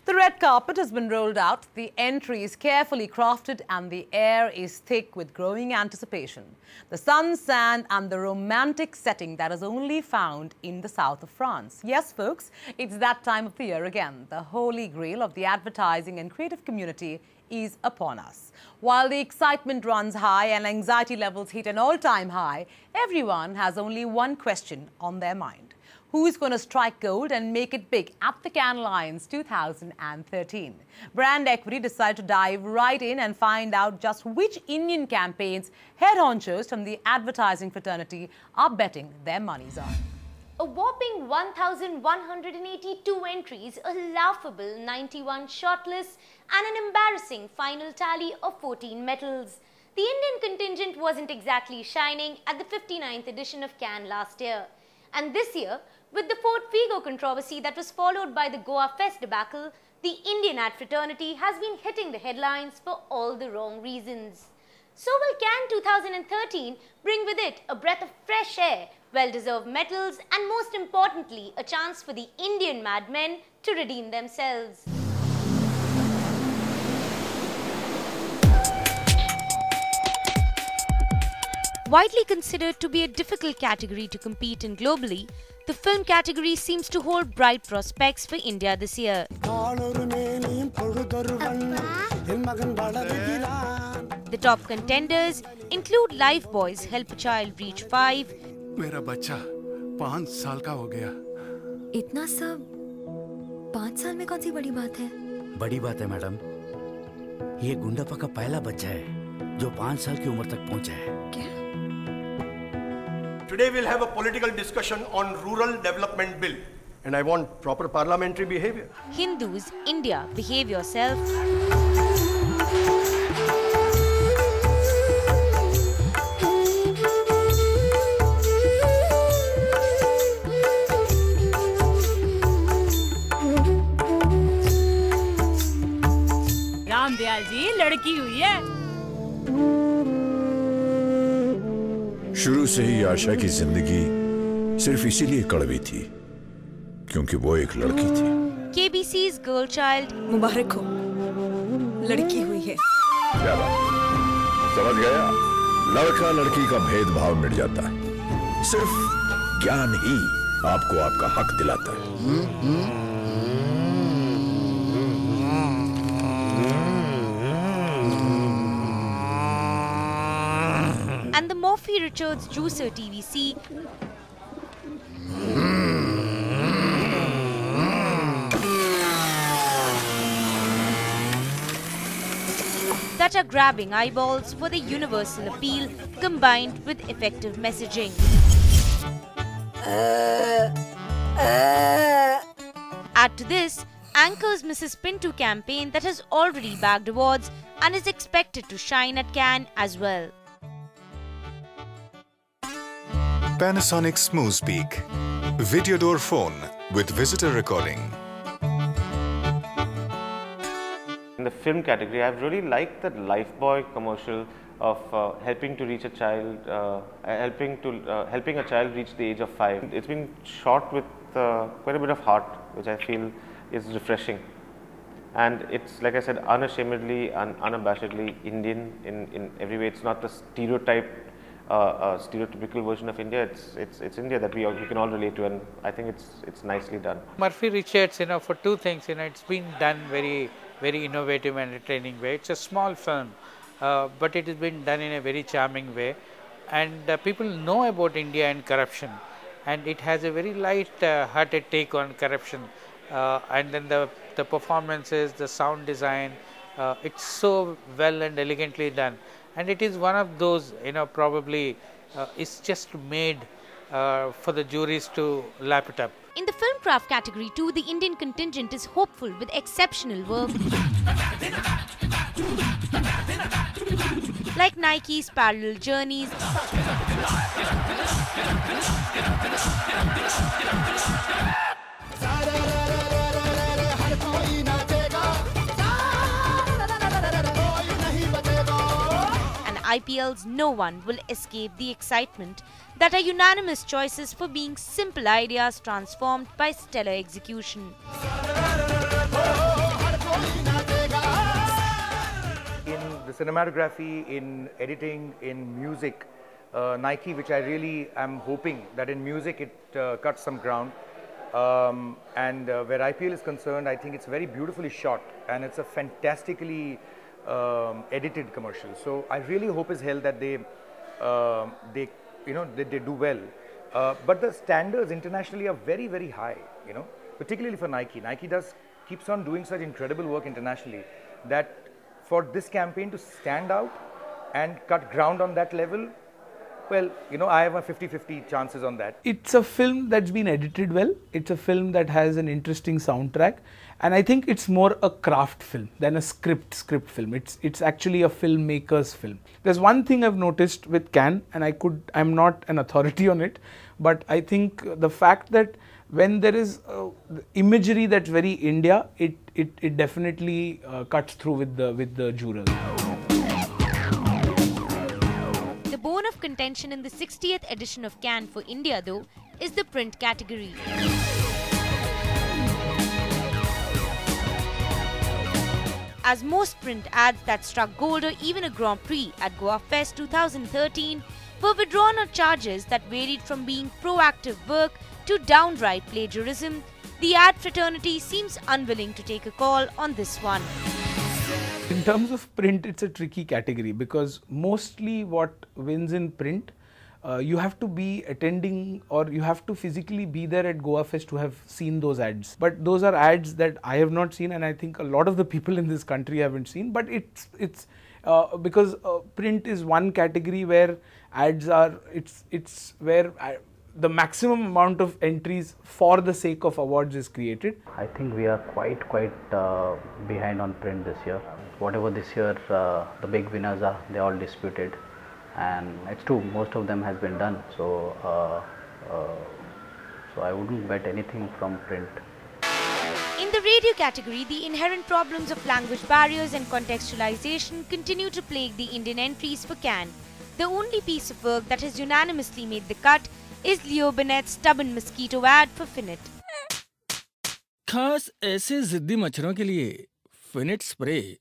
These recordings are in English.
The red carpet has been rolled out, the entry is carefully crafted and the air is thick with growing anticipation. The sun, sand and the romantic setting that is only found in the south of France. Yes, folks, it's that time of the year again. The holy grail of the advertising and creative community is upon us. While the excitement runs high and anxiety levels hit an all-time high, everyone has only one question on their mind. Who is going to strike gold and make it big at the Cannes Lions 2013? Brand Equity decided to dive right in and find out just which Indian campaigns head honchos from the advertising fraternity are betting their monies on. A whopping 1,182 entries, a laughable 91 shortlists, and an embarrassing final tally of 14 medals. The Indian contingent wasn't exactly shining at the 59th edition of Cannes last year. And this year, with the Fort Figo controversy that was followed by the Goa Fest debacle, the Indian ad fraternity has been hitting the headlines for all the wrong reasons. So will Cannes 2013 bring with it a breath of fresh air, well-deserved medals, and most importantly, a chance for the Indian madmen to redeem themselves. Widely considered to be a difficult category to compete in globally, the film category seems to hold bright prospects for India this year. The top contenders include Lifebuoy's Help a Child Reach 5, मेरा बच्चा 5 साल का हो गया। इतना सब 5 साल में कौन सी बड़ी बात है? बड़ी बात है मैडम। ये गुंडापा का पहला बच्चा है जो 5 साल की उम्र तक पहुंचा है। क्या? Today we'll have a political discussion on rural development bill, and I want proper parliamentary behavior. Hindus, India, behave yourself. Ramdayal जी लड़की हुई है। शुरू से ही आशा की जिंदगी सिर्फ इसीलिए कड़वी थी क्योंकि वो एक लड़की थी। KBC's Girl Child मुबारक हो, लड़की हुई है। क्या बात? समझ गया? लड़का लड़की का भेदभाव मिट जाता है। सिर्फ ज्ञान ही आपको आपका हक दिलाता है। and the Morphy Richards Juicer TVC that are grabbing eyeballs for the universal appeal combined with effective messaging. Add to this, Anchor's Mrs. Pinto campaign that has already bagged awards and is expected to shine at Cannes as well. Panasonic Smooth Speak Video Door Phone with visitor recording. In the film category, I've really liked that Lifebuoy commercial of helping to reach a child, helping a child reach the age of 5. It's been shot with quite a bit of heart, which I feel is refreshing. And it's, like I said, unashamedly and unabashedly Indian in every way. It's not the stereotypical version of India. It's India that we can all relate to, and I think it's nicely done. Murphy Richards, for two things, it's been done very innovative and entertaining way. It's a small film, but it has been done in a very charming way, and people know about India and corruption, and it has a very light-hearted take on corruption, and then the performances, the sound design, it's so well and elegantly done. And it is one of those, probably it's just made for the juries to lap it up. In the film craft category too, the Indian contingent is hopeful with exceptional work like Nike's Parallel Journeys, IPL's No One Will Escape the Excitement that are unanimous choices for being simple ideas transformed by stellar execution. cinematography, in editing, in music, Nike, which I really am hoping that in music it cuts some ground. And where IPL is concerned, I think it's very beautifully shot and it's a fantastically edited commercial. So I really hope as hell that they do well. But the standards internationally are very, very high, particularly for Nike. Nike keeps on doing such incredible work internationally that for this campaign to stand out and cut ground on that level, well, I have a 50-50 chances on that. It's a film that's been edited well. It's a film that has an interesting soundtrack, and I think it's more a craft film than a script film. It's actually a filmmaker's film. There's one thing I've noticed with Cannes, and I'm not an authority on it, but I think the fact that when there is imagery that's very India, it definitely cuts through with the jurors. The bone of contention in the 60th edition of Cannes for India, though, is the print category. As most print ads that struck gold or even a Grand Prix at Goa Fest 2013 were withdrawn on charges that varied from being proactive work to downright plagiarism, the ad fraternity seems unwilling to take a call on this one. In terms of print, it's a tricky category because mostly what wins in print, you have to be attending or you have to physically be there at Goa Fest to have seen those ads. But those are ads that I have not seen, and I think a lot of the people in this country haven't seen. But it's because print is one category where ads are, it's where the maximum amount of entries for the sake of awards is created. I think we are quite behind on print this year. Whatever this year the big winners are, they all disputed, and it's true, most of them has been done. So I wouldn't bet anything from print. In the radio category, the inherent problems of language barriers and contextualization continue to plague the Indian entries for Cannes. The only piece of work that has unanimously made the cut is Leo Burnett's stubborn mosquito ad for Finnet. खास ऐसे जिद्दी मच्छरों के लिए Finnet spray.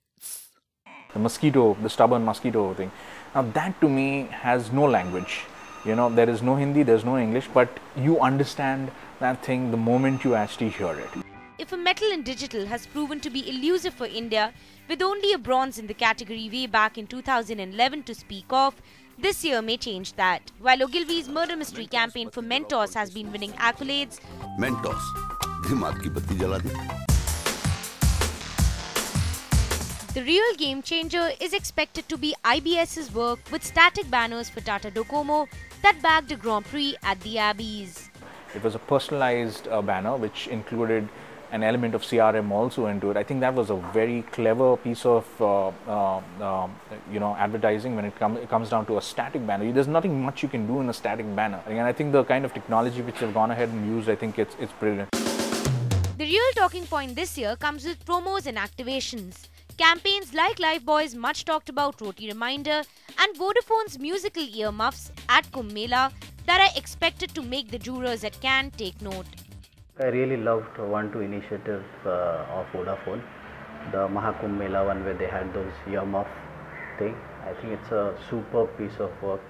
The mosquito, the stubborn mosquito thing. Now that to me has no language. There is no Hindi, there's no English, but you understand that thing the moment you actually hear it. If a metal in digital has proven to be elusive for India, with only a bronze in the category way back in 2011 to speak of, this year may change that. While Ogilvy's murder mystery campaign for Mentos has been winning accolades, Mentos, दिमाग की बत्ती जला दी. The real game changer is expected to be IBS's work with static banners for Tata Docomo that bagged a Grand Prix at the Abbeys. It was a personalized banner which included an element of CRM also into it. I think that was a very clever piece of advertising when it comes down to a static banner. There's nothing much you can do in a static banner. And I think the kind of technology which they've gone ahead and used, I think it's brilliant. The real talking point this year comes with promos and activations. Campaigns like Lifebuoy's much talked about Roti Reminder and Vodafone's musical earmuffs at Kumbh Mela that are expected to make the jurors at Cannes take note. I really loved two initiative of Vodafone, the Mahakumbh Mela one where they had those earmuff thing. I think it's a superb piece of work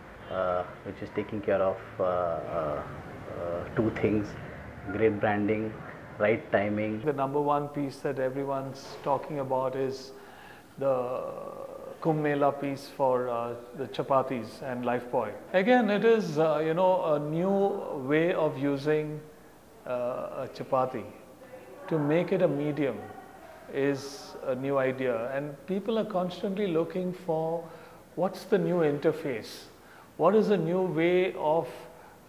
which is taking care of two things: great branding, right timing. The number one piece that everyone's talking about is the Kumbh Mela piece for the chapatis and Lifebuoy. Again, it is a new way of using a chapati. To make it a medium is a new idea, and people are constantly looking for what's the new interface, what is the new way of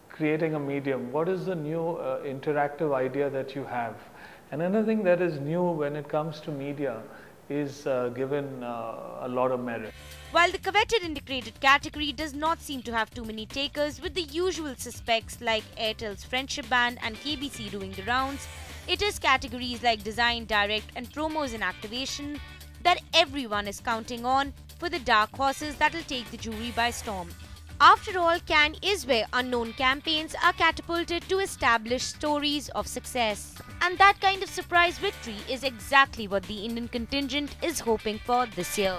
creating a medium, what is the new interactive idea that you have. And anything that is new when it comes to media is given a lot of merit. While the coveted integrated category does not seem to have too many takers, with the usual suspects like Airtel's Friendship Band and KBC doing the rounds, it is categories like design, direct and promos and activation that everyone is counting on for the dark horses that will take the jury by storm. After all, Cannes is where unknown campaigns are catapulted to establish stories of success. And that kind of surprise victory is exactly what the Indian contingent is hoping for this year.